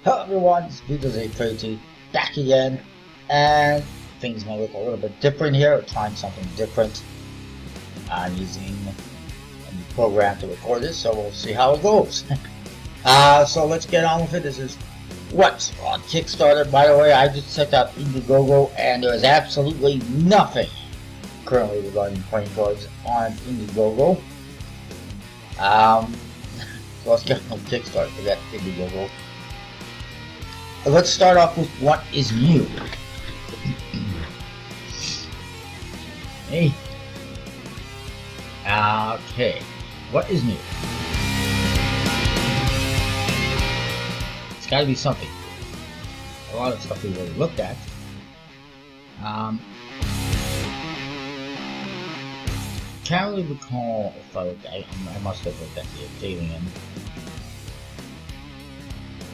Hello everyone, it's Beatles832 back again, and things may look a little bit different here. We're trying something different. I'm using a new program to record this, so we'll see how it goes. So let's get on with it. This is what's on Kickstarter. By the way, I just checked out Indiegogo, and there is absolutely nothing currently regarding playing cards on Indiegogo. So let's get on Kickstarter. Forget Indiegogo. Let's start off with what is new. Hey. Okay. What is new? It's gotta be something. A lot of stuff we already looked at. Can't really recall if I must have looked at the alien.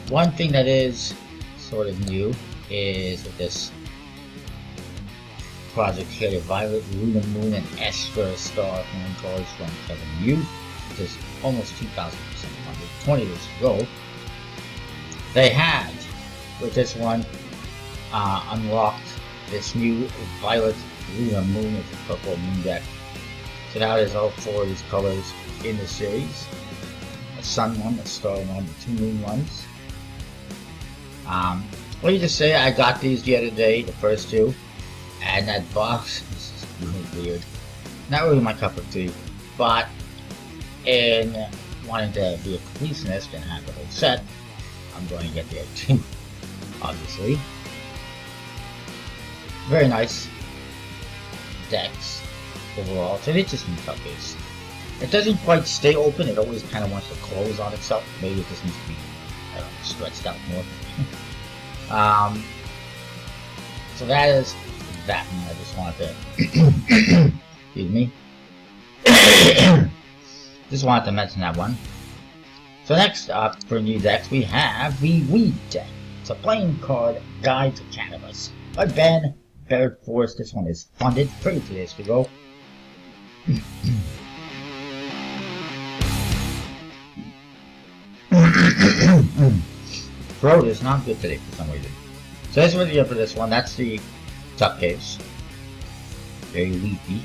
One thing that is sort of new is with this project here, the Violet, Lunar Moon, and Estra Star phone cards from Kevin Yu, which is almost 2,000% funded 20 years ago. They had, with this one, unlocked this new Violet Lunar Moon with the purple moon deck. So now there's all four of these colors in the series. A sun one, a star one, and two moon ones. Let me just say, I got these the other day, the first two, and that box is really weird. Not really my cup of tea, but in wanting to be a completionist and have the whole set, I'm going to get the other two, obviously. Very nice decks overall. So it's just new cupcakes. It doesn't quite stay open, it always kind of wants to close on itself. Maybe it just needs to be, I don't know, stretched out more. So that is that one. I just wanted to excuse me. Just wanted to mention that one. So next up for new decks we have the Weed deck. It's a playing card guide to cannabis by Ben Force. This one is funded 32 days to go. Throat is not good today for some reason. So that's what you have for this one. That's the tuck case. Very leafy.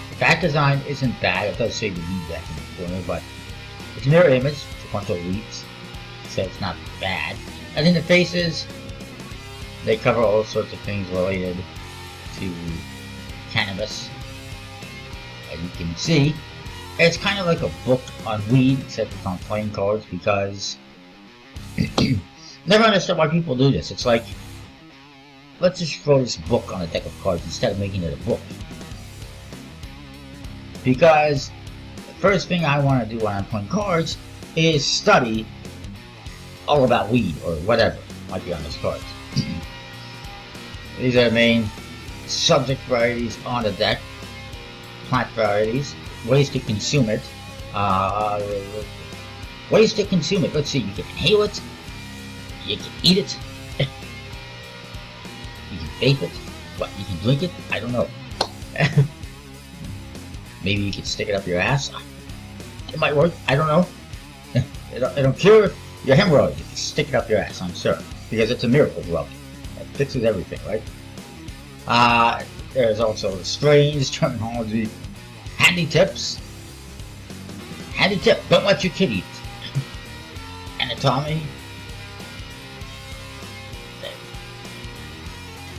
The back design isn't bad. It does say the weed deck in the corner, but it's a mirror image. It's a bunch of weeds, so it's not bad. And then the faces, they cover all sorts of things related to cannabis. As you can see, it's kind of like a book on weed, except it's on playing cards, because never understood why people do this. It's like, let's just throw this book on a deck of cards instead of making it a book. Because the first thing I want to do when I'm playing cards is study all about weed or whatever might be on those cards. These are the main subject varieties on the deck. Plant varieties, ways to consume it. Ways to consume it. Let's see, you can inhale it, you can eat it, you can vape it. What, you can drink it? I don't know. Maybe you can stick it up your ass. It might work. I don't know. It'll cure your hemorrhoids if you stick it up your ass, I'm sure. Because it's a miracle drug. It fixes everything, right? There's also the strange terminology. Handy tips. Handy tip. Don't let your kid eat. Anatomy.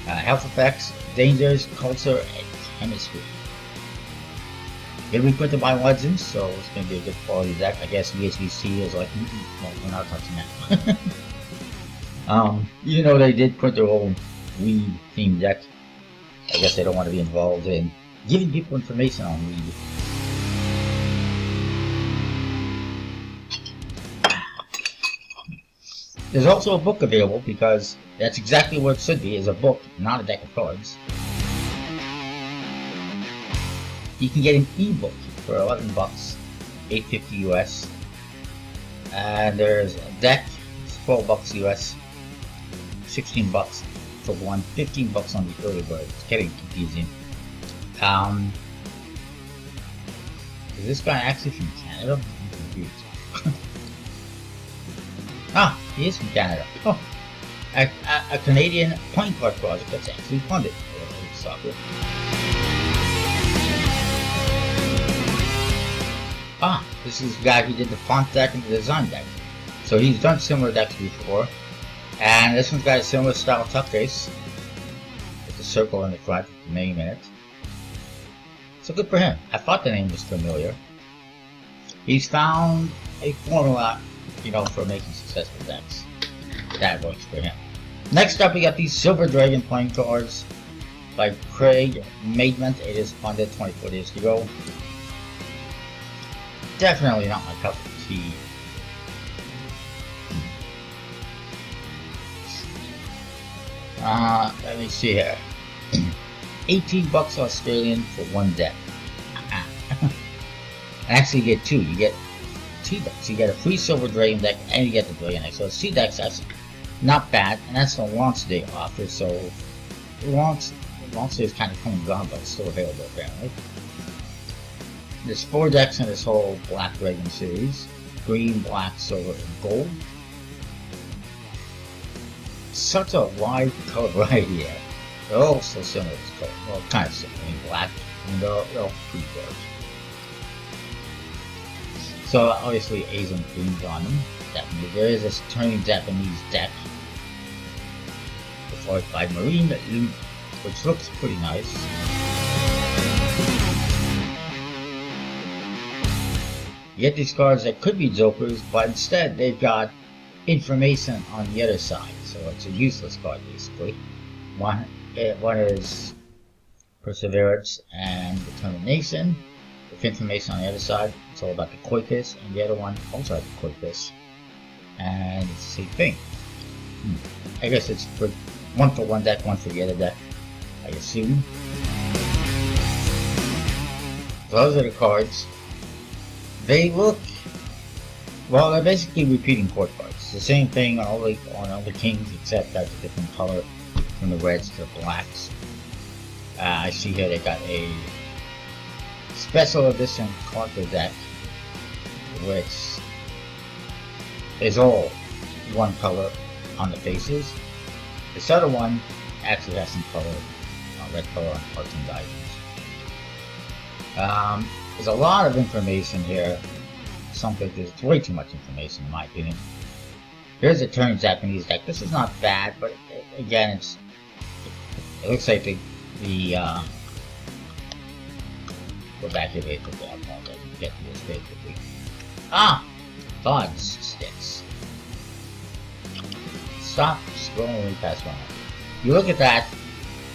Health effects, dangers, culture, and chemistry. It'll be printed by Legends, so it's going to be a good quality deck. I guess VHVC is like, well, we're not touching that. Even though they did print their own weed themed deck, I guess they don't want to be involved in giving people information on weed. There's also a book available, because that's exactly what it should be, is a book, not a deck of cards. You can get an ebook for $11, $8.50 US. And there's a deck, it's $12 US. 16 bucks for one, 15 bucks on the early bird. It's getting confusing. Is this guy actually from Canada? I'm confused. Ah, he is from Canada. Oh, a Canadian point card project that's actually funded. Soccer. Ah, this is the guy who did the font deck and the design deck. So he's done similar decks before. And this one's got a similar style tuck case with the circle in the front, the name in it. So good for him. I thought the name was familiar. He's found a formula, you know, for making successful decks. That works for him. Next up, we got these Silver Dragon playing cards by Craig Maidment. It is funded 24 days ago. Definitely not my cup of tea. Let me see here. 18 bucks Australian for one deck. Actually, you get two. You get two decks. You get a free Silver Dragon deck and you get the Dragon deck. So it's 2 decks. That's not bad. And that's the launch day offer. So launch day is kind of come and gone, but it's still available apparently. There's 4 decks in this whole Black Dragon series. Green, black, silver, and gold. Such a wide color variety here. They're all so similar to color. Well, kind of similar. I mean, black, and they're all pretty good. So obviously A's and greens on them. Definitely. There is this turning Japanese deck. It's art by Marine Loop, which looks pretty nice. You get these cards that could be jokers, but instead they've got information on the other side. So it's a useless card basically. One is Perseverance and Determination. With information on the other side, it's all about the Coicus, and the other one also has the Coicus. And it's the same thing. I guess it's for one deck, one for the other deck, I assume. Those are the cards. They look, well, they're basically repeating court cards. It's the same thing on all the kings, except that's a different color from the reds to the blacks. I see here they got a special edition Carter deck, which is all one color on the faces. This other one actually has some color, red color on parts and diamonds. There's a lot of information here. It's way too much information in my opinion. Here's a turn Japanese deck. This is not bad, but again, it looks like go back here to the alcohol that you get to this basically. Ah! Dodge sticks. Stop scrolling way past one. You look at that.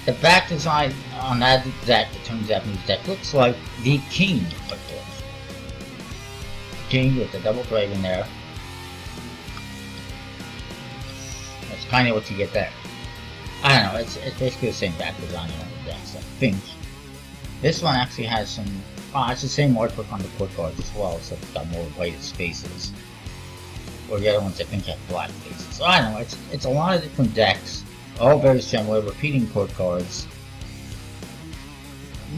The back design on that deck, the turn Japanese deck, looks like the king of course. King with the double dragon there. That's kind of what you get there. I don't know, it's basically the same back design on the decks, I think. This one actually has some, it's the same artwork on the court cards as well, except it's got more white spaces. Or the other ones I think have black faces. So I don't know, it's a lot of different decks, all very similar, repeating court cards.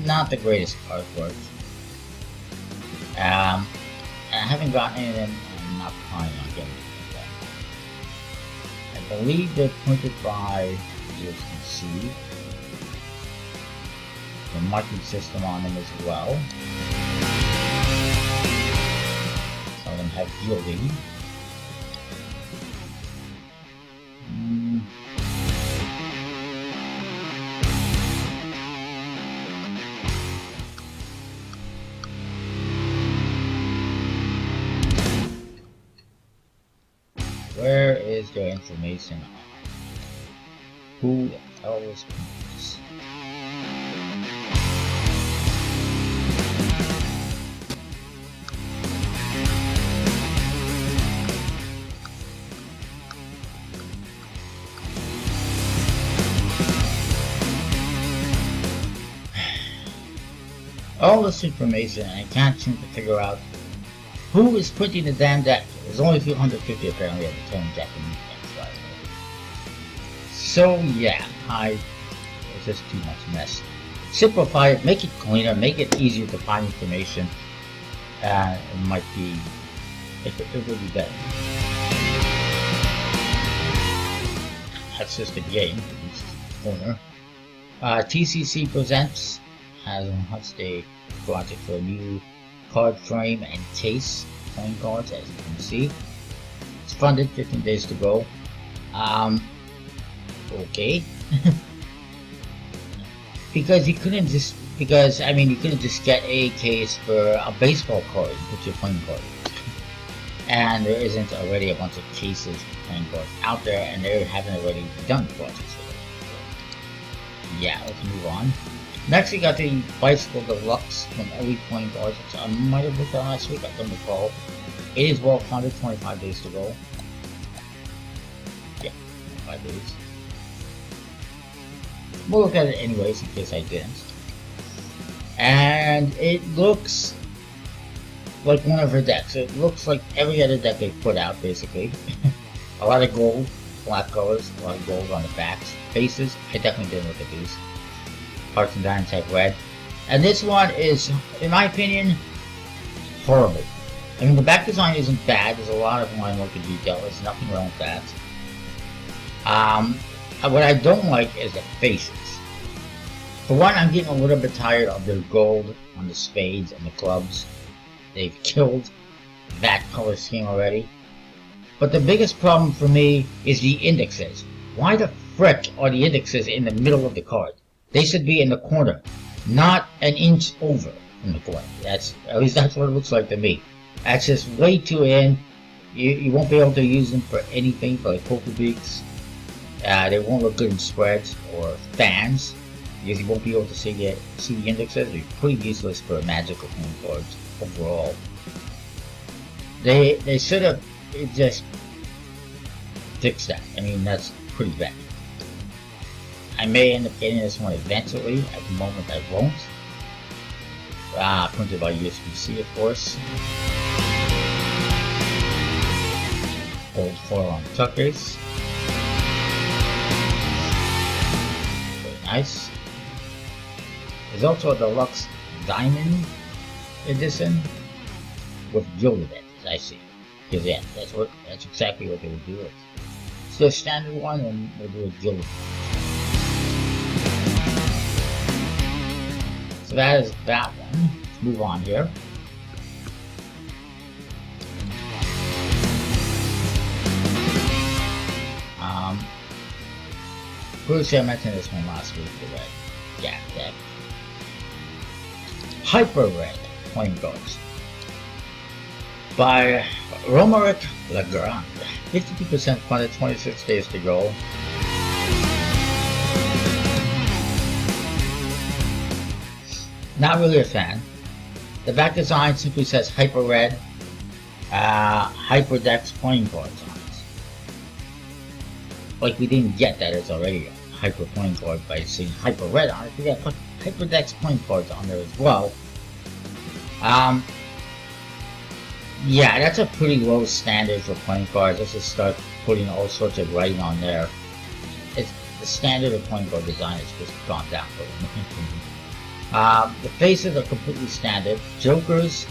Not the greatest artwork. And I haven't gotten any of them, I'm not planning on getting them. I believe they're printed by, as you can see, the marking system on them as well. Some of them have gilding. Where is the information on who the hell is this? All this information, and I can't seem to figure out who is printing the damn deck. There's only 150 apparently at the turn Japanese decks, right? So yeah, it's just too much mess. Simplify it, make it cleaner, make it easier to find information. It might be, it would be better. That's just a game, it's corner. TCC presents has a project for a new card frame and case playing cards, as you can see. It's funded, 15 days to go. Okay. Because you couldn't just get a case for a baseball card and put your playing card in. And there isn't already a bunch of cases for playing cards out there, and they haven't already done projects for it. Yeah, let's move on. Next, we got the Bicycle Deluxe from Elite Playing Cards, which I might have looked at last week, I don't recall. It is well funded, 25 days to go. Yeah, 25 days. We'll look at it anyways, in case I didn't. And it looks like one of her decks. It looks like every other deck they put out, basically. A lot of gold, black colors, a lot of gold on the backs. Faces, I definitely didn't look at these. Hearts and Diamonds have red. And this one is, in my opinion, horrible. I mean, the back design isn't bad. There's a lot of line work and detail. There's nothing wrong with that. What I don't like is the faces. For one, I'm getting a little bit tired of their gold on the spades and the clubs. They've killed that color scheme already. But the biggest problem for me is the indexes. Why the frick are the indexes in the middle of the card? They should be in the corner, not an inch over from the corner. At least that's what it looks like to me. That's just way too in. You won't be able to use them for anything, for like poker beaks. They won't look good in spreads or fans, because you won't be able to see the indexes. They're pretty useless for magical playing cards overall. They should have just fixed that. I mean, that's pretty bad. I may end up getting this one eventually. At the moment, I won't. Printed by USB-C, of course. Gold foil on the tuck case. Very nice. There's also a deluxe diamond edition with gilded edges, I see. Because yeah, that's exactly what they would do. It's the standard one, and we'll do a gilded one. So that is that one. Let's move on here. Pretty sure I mentioned this one last week, the red. Yeah, that. Hyper Red playing cards by Romaric Legrand. 52% funded, 26 days to go. Not really a fan. The back design simply says Hyper Red, Hyperdex playing cards on it. Like we didn't get that it's already a Hyper playing card by seeing Hyper Red on it. We got to put Hyperdex playing cards on there as well. Yeah, that's a pretty low standard for playing cards. Let's just start putting all sorts of writing on there. It's the standard of playing card design has just gone down for me. The faces are completely standard. Jokers,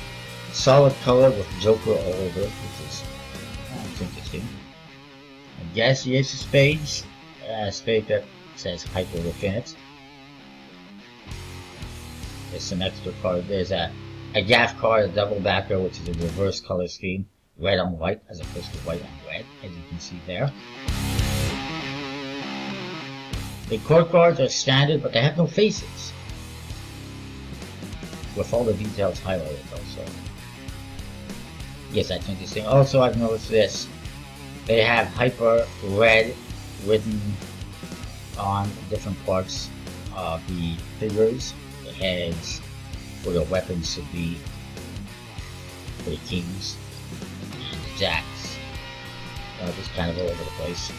solid color with Joker all over it, which is that's interesting. I guess here's the spades. Spade that says Hyper within it. There's some extra cards. There's a gaff card, a double backer, which is a reverse color scheme. Red on white as opposed to white on red, as you can see there. The court cards are standard, but they have no faces. With all the details highlighted also. Yes, that's interesting. Also, I've noticed this. They have Hyper Red written on different parts of the figures. The heads, where the weapons should be, for the kings, and the jacks. Just kind of all over the place.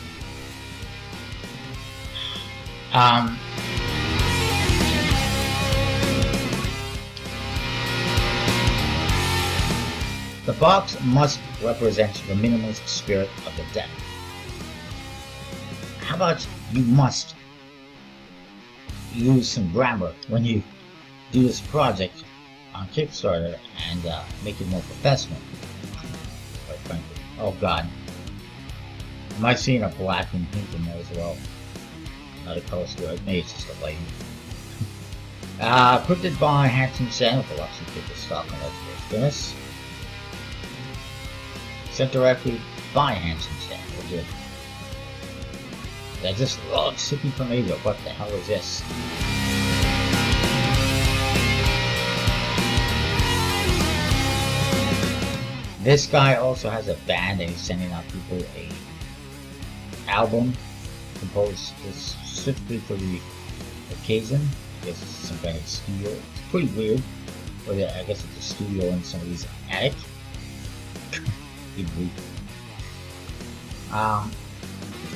The box must represent the minimalist spirit of the deck. how about you must use some grammar when you do this project on Kickstarter and make it more professional, quite frankly. Oh god. Am I seeing a black and pink in there as well? Another color story. Maybe it's just the lighting. Printed by Hanson Sand with a lot of paper stock on Let's Finish. Sent directly by Hanson Sand. We're good. I just love shipping from Asia. What the hell is this? This guy also has a band and he's sending out people a album composed specifically for the occasion. I guess it's some kind of studio. It's pretty weird. But I guess it's a studio in somebody's attic.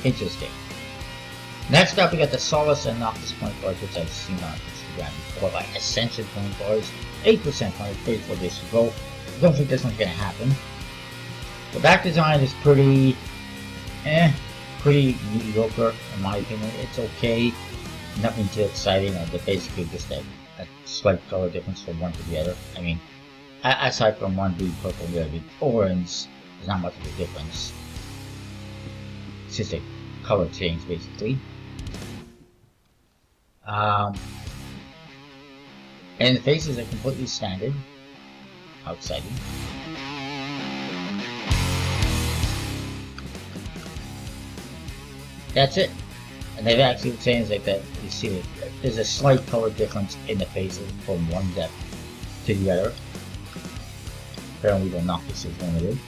Interesting. Next up, we got the Solace and Noctis point cards, which I've seen on Instagram before, by Ascension point cards. 8% on it, 34 days to go. Don't think this one's gonna happen. The back design is pretty mediocre in my opinion. It's okay, nothing too exciting. They're basically just a slight color difference from one to the other. I mean, aside from one being purple, the other being orange, there's not much of a difference. It's just a color change basically. And the faces are completely standard. How exciting. That's it. And they've actually changed like that. You see that there's a slight color difference in the faces from one deck to the other. Apparently the Noctis is limited.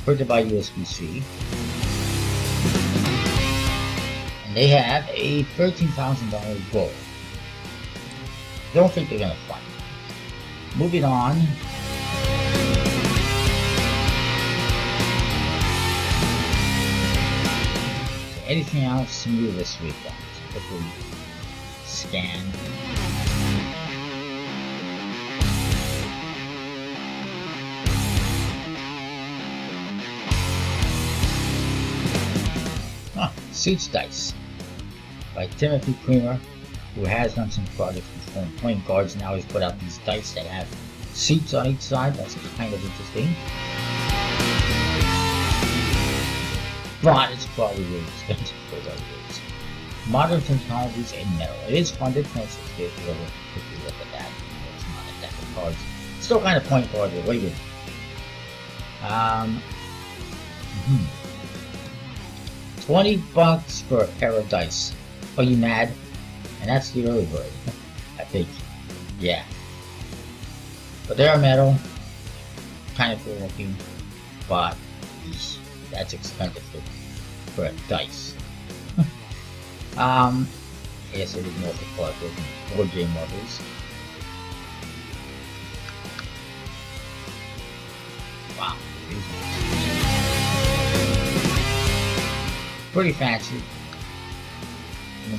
Printed by USB-C. And they have a $13,000 goal. Don't think they're gonna fight. Moving on. So anything else new this week? Let's quickly scan. Suits Dice by Timothy Creamer, who has done some projects before playing cards. Now he's put out these dice that have seats on each side. That's kind of interesting. But it's probably really expensive for what it is. Modern Technologies in Metal. It is funded, 26 days. We'll quickly look at that. It's not a deck of cards. It's still kind of point card related. $20 for a pair of dice. Are you mad? And that's the early bird, I think. Yeah. But they are metal. Kind of cool looking. But that's expensive for a dice. Yes, it is multi-collected and board game levels. Wow. Pretty fancy.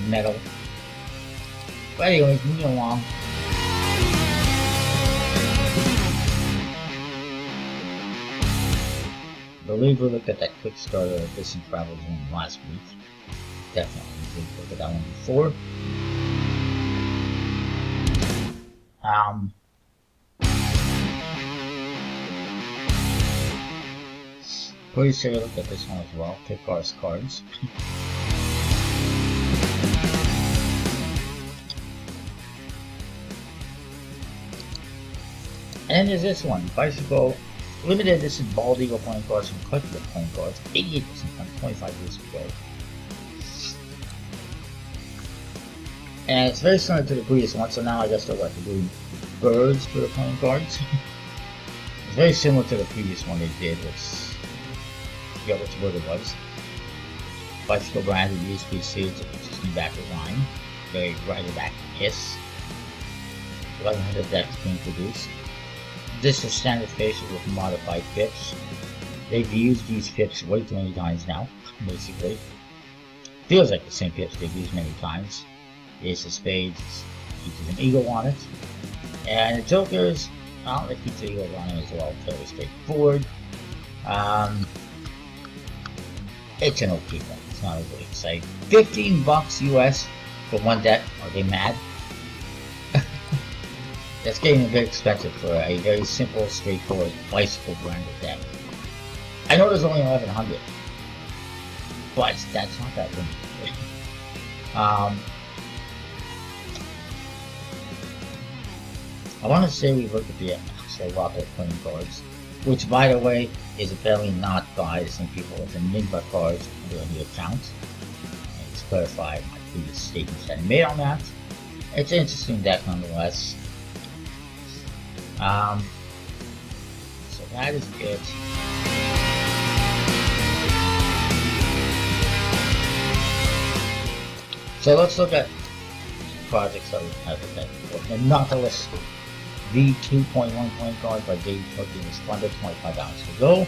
Metal. But anyways, moving along. I believe we looked at that Kickstarter of This and Travel Zone last week. Definitely did look at that one before. Pretty sure we looked at this one as well. Pickar's cards. And then there's this one, Bicycle Limited Edition Bald Eagle playing cards from collectible playing cards, 88% from 25 years ago. And it's very similar to the previous one, so now I guess they're doing birds for the playing cards. It's very similar to the previous one they did, which I forget which word it was. Bicycle branded USB-C, it's an interesting back design. Very rider back hiss. 1100 decks being produced. This is standard faces with modified pips. They've used these pips way too many times now, basically. Feels like the same pips they've used many times. The Ace of Spades features an eagle on it. And the Jokers, they feature eagles on it as well, fairly straightforward. It's an okay deck. It's not overly exciting. $15 US for one deck. Are they mad? That's getting a bit expensive for a very simple, straightforward bicycle branded deck. I know there's only 1100, but that's not that limited. I want to say we looked at the actual rocket playing cards, which, by the way, is apparently not by the same people as the Ninja cards under a new account. And it's clarified my previous statements that I made on that. It's an interesting deck nonetheless. So that is it. So let's look at projects that we have today. The Nautilus V2.1 point card by Dave Turkey is funded $25 to go.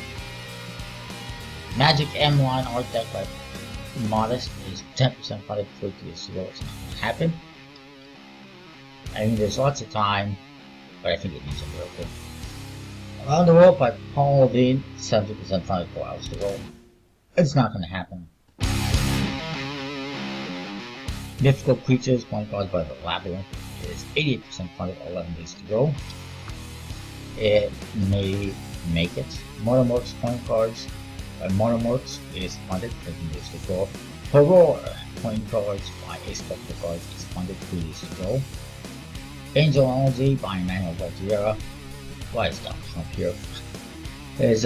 Magic M1 art deck by Modest is 10% funded, 40 years to go. It's not going to happen. I mean, there's lots of time, but I think it needs a miracle. Around the World by Paul Dean, 70% funded, 4 hours to go. It's not going to happen. Mythical Creatures, point card by the Labyrinth, is 88% funded, 11 days to go. It may make it. Monomorphs point cards by Monomorphs is funded, 15 days to go. Horror point cards by Ace Collector Cards is funded, 3 days to go. Angel Energy by Emmanuel Valdiera. Why is Donald Trump here? Is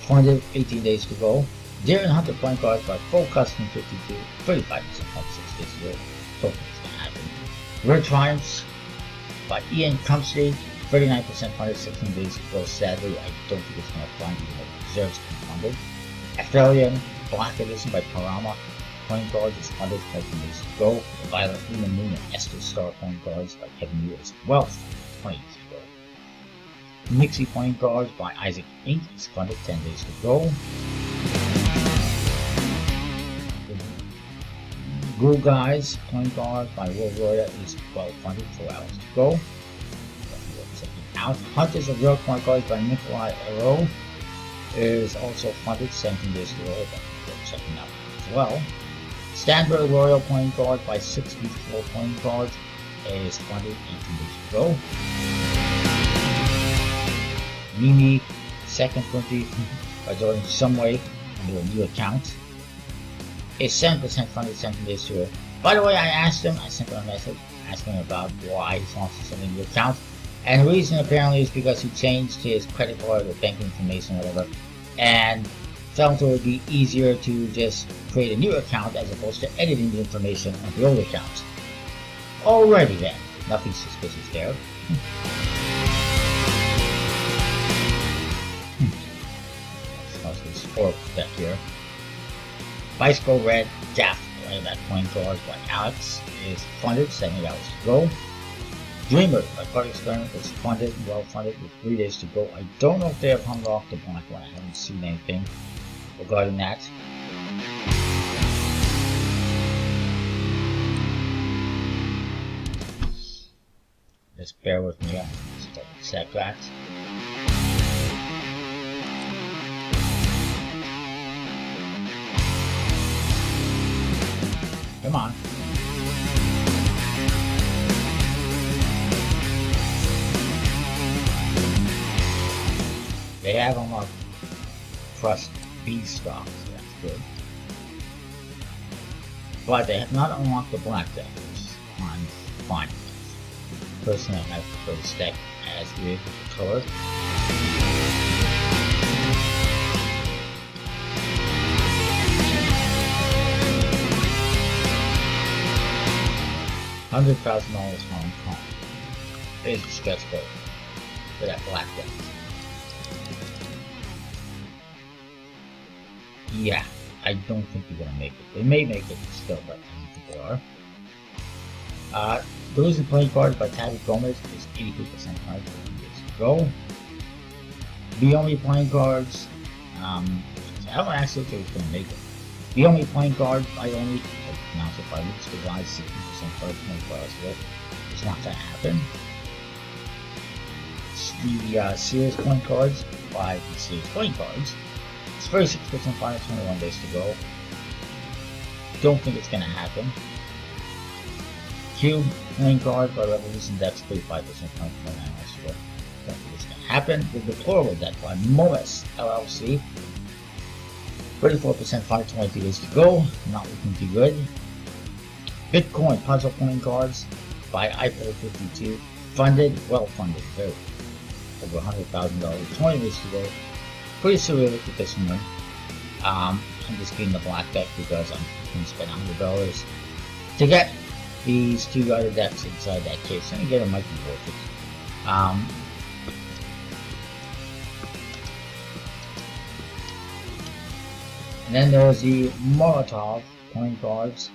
funded, 18 days to go. Deer and Hunter point cards by Full Custom 52, 35% funded, 6 days to go. Don't think it's gonna happen. Rare Triumphs by Ian Cumsey, 39% funded, 16 days to go. Sadly, I don't think it's gonna fund even though it deserves to be funded. Aphelion Black Edition by Parama point cards is funded, 13 days to go. The Violet Luna Moon and Esther Star point cards by Kevin Muir is well funded, 20 days to go. Mixie point cards by Isaac Inc. is funded, 10 days to go. Ghoul Guys point card by Will Roya is well funded, 4 hours to go. Out. Hunters of York point cards by Nikolai Ero is also funded, 17 days to go. Check it out as well. Stanbury Royal point card by 64 point cards is funded, 18 days to go. Mimi second 20 by Jordan Shumway under a new account is 7% funded, 17 days to go. By the way, I sent him a message asking about why he wants to send a new account. And the reason apparently is because he changed his credit card or banking information or whatever, and felt it would be easier to just create a new account as opposed to editing the information on the old account. Alrighty then, nothing suspicious there. That's mostly sport deck here. Bicycle Red Daft, that point card by Alex, is funded, 70 hours to go. Dreamer by Card Experiment is funded, well funded, with 3 days to go. I don't know if they have unlocked the black one. I haven't seen anything regarding that. Just bear with me. Just double check that. Come on. They have unlocked Trust B stocks, so that's good. But they have not unlocked the black deck, which I'm fine with. Personally, I prefer this deck as is with the color. $100,000 Hong Kong is the stretch goal for that black deck. Yeah, I don't think they're gonna make it. They may make it still, but I don't think they are. Losing playing cards by Tabby Gomez is 83% hard for years to go. The only playing cards, I don't actually think it's gonna make it. The only playing card I only announce it by Lucas Design 60% hard 24 hours ago. It's not gonna happen. The Series point cards by the Series point cards It's 36% funded, 21 days to go. Don't think it's going to happen. Cube playing card by Revolution Decks, 35% funded, 29 days to go. Don't think it's going to happen. The Deplorable Deck by Momus LLC, 34% funded, 22 days to go. Not looking too good. Bitcoin puzzle playing cards by iPhone52, funded, well funded, very over $100,000, 20 days to go. Pretty surreal with this one. I'm just getting the black deck because I'm going to spend $100 to get these two other decks inside that case, and again, it might be worth it. And then there's the Molotov playing cards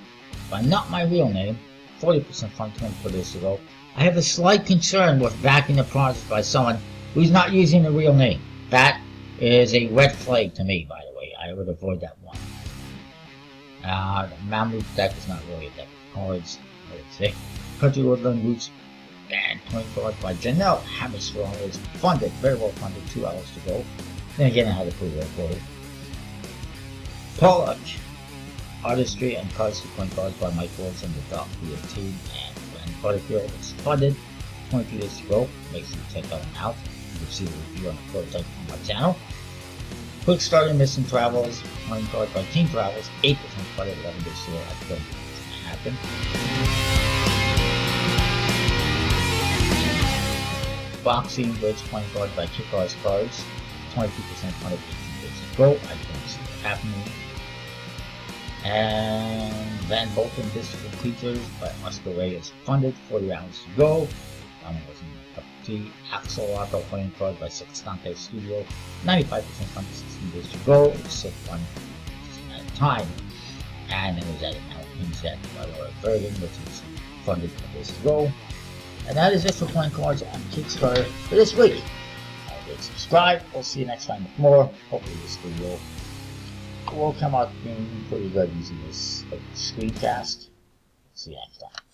by not my real name, 40% funded, 24 days to go. I have a slight concern with backing the project by someone who's not using the real name. That is a red flag to me, by the way. I would avoid that one. The Mammoth deck is not really a deck of cards, I would say. Country Woodland Roots and 20 cards by Janelle Hammerstrong is funded, very well funded, 2 hours to go. Then again, I had to put it away. Pollock Artistry and Cards to Point Cards by Mike Wilson, the Doc team, and Glenn Butterfield is funded, 22 days to go. Make sure you check that one out. You can see the review on the prototype on my channel. Kickstarter Missing Travels, playing cards by Team Travels, 8% funded, 11 days to go. I don't think it's going to happen. Boxing Bridge playing cards by Kickars Cards, 22% funded, 18 days to go. I don't see it happening. And Van Bolton Mystical Creatures by Oscar Ray is funded, 40 hours to go. That one wasn't a cup of tea. Axolotl playing card by Sextante Studio, 95% funded, 16 days to go. It's still one at a time. And then there's that Alpine set by Laura Bergen, which is funded 10 days to go. And that is it for playing cards on Kickstarter for this week. Subscribe. We'll see you next time with more. Hopefully this video will come out being pretty good using this screencast. See you next time.